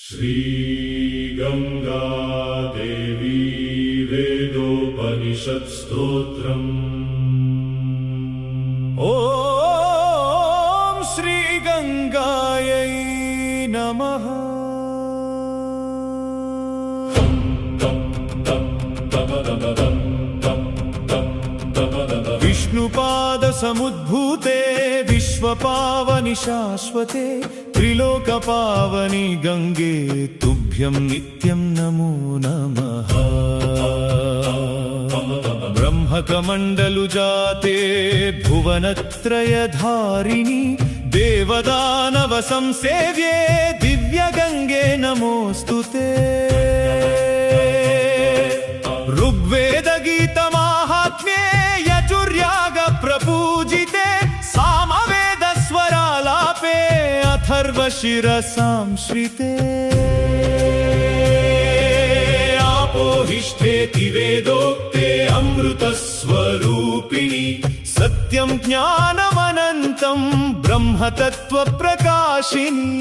श्रीगंगा देवी वेदोपनिषत्स्तोत्रम्। ॐ श्रीगंगायै नमः। विष्णुपादसमुद्भूते विश्वपावनि शाश्वते त्रिलोकपावनि गंगे तुभ्यं नित्यं नमो नमः। ब्रह्मकमण्डलुजाते भुवनत्रयधारिणि देवदानव संसेव्ये दिव्यगंगे नमोऽस्तुते। ऋग्वेदगीतमाहात्म्ये यजुर्याग प्रपूजिते सामवेदस्वरालापे अथर्वशिरसांश्रिते। आपोहिष्ठेति वेदोक्ते अमृतस्वरूपिणि सत्यं ज्ञानमनन्तं ब्रह्मतत्त्वप्रकाशिनि।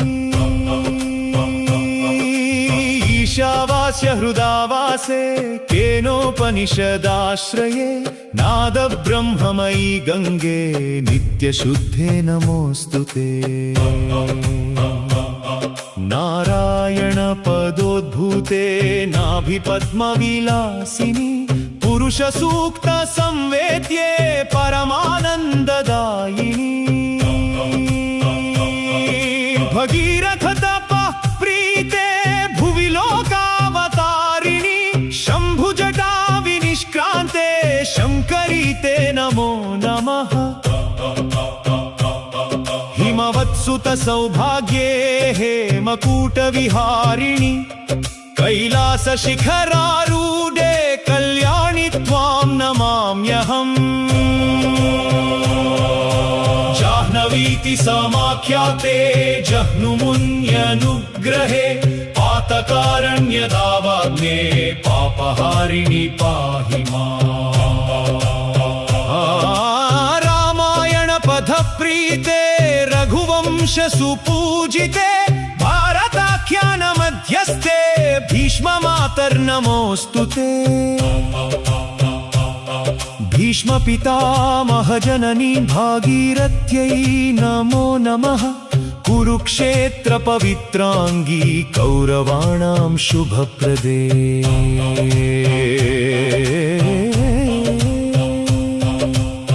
ईशावास्य हृदावासे केनोपनिषदाश्रये नादब्रह्ममयी गंगे नित्यशुद्धे नमोऽस्तुते। नारायणपदोद्भूते नाभिपद्मविलासिनि पुरुषसूक्तसंवेद्ये परमानन्ददायिनि। भगीरथतपः प्रीते भुवि लोकावतारिणि शम्भुजटा विनिष्क्रान्ते शङ्करीते नमो नमः। हिमवत्सुतसौभाग्ये हेमकूटविहारिणि कैलासशिखरारूढे कल्याणि त्वां नमाम्यहम्। जाह्नवीति समाख्याते जह्नुमुन्यनुग्रहे पातकारण्यदावाग्ने पापहारिणि पाहि माम्। रामायणपथप्रीते रघुवंशसुपूजिते भारताख्यानमध्यस्थे भीष्ममातर्नमोऽस्तुते। भीष्मपितामहजननी भागीरथ्यै नमो नमः। कुरुक्षेत्रपवित्राङ्गी कौरवाणां शुभप्रदे।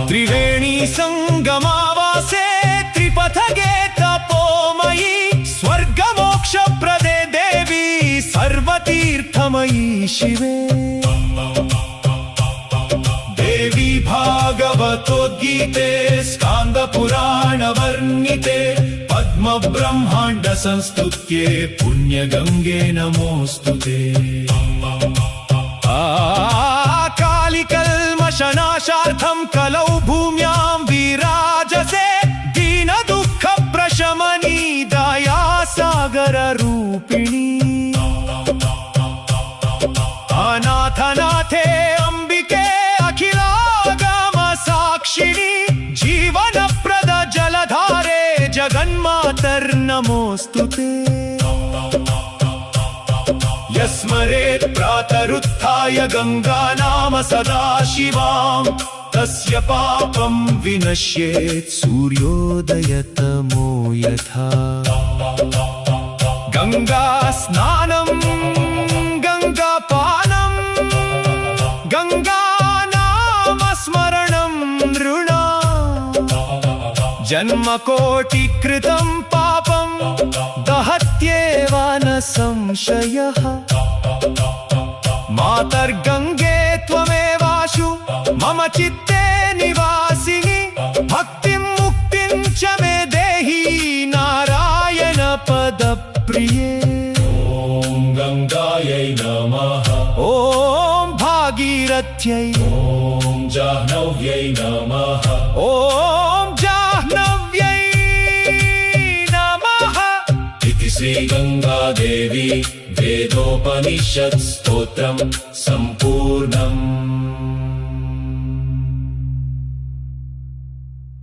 त्रिवेणी संगमावासे त्रिपथगे तपोमयी स्वर्गमोक्षप्रदे देवी सर्वतीर्थमयी शिवे। देवी भागवतोद्गीते स्कान्दपुराणवर्णिते पद्मब्रह्माण्ड संस्तुत्ये पुण्यगंगे नमोऽस्तुते। कालिकल्मषनाशार्थं कलौ भूम्यां विराजसे दीनदुःखप्रशमनी दयासागररूपिणी। अनाथनाथे अंबिके अखिलागमसाक्षिणि जीवनप्रद जलधारे जगन्मातर्नमोऽस्तुते। यस्मरेत् प्रातरुत्थाय गंगानाम सदाशिवां तस्य पापं विनश्येत् सूर्योदयतमो यथा। गंगास्नानं गंगापानं गंगानामस्मरणं नृणाम् जन्मकोटिकृतं पापं दहत्येव न संशयः। मातर्गंगे त्वमेवाशु मम चित्ते निवासिनि भक्तिं मुक्तिं च मे देहि नारायण पदप्रिये। ॐ गंगायै नमः। ॐ भागीरथ्यै। ॐ जाह्नव्यै नमः। ॐ जाह्नव्यै नमः। इति श्रीगंगा देवी वेदोपनिषत्स्तोत्रम् सम्पूर्णम्।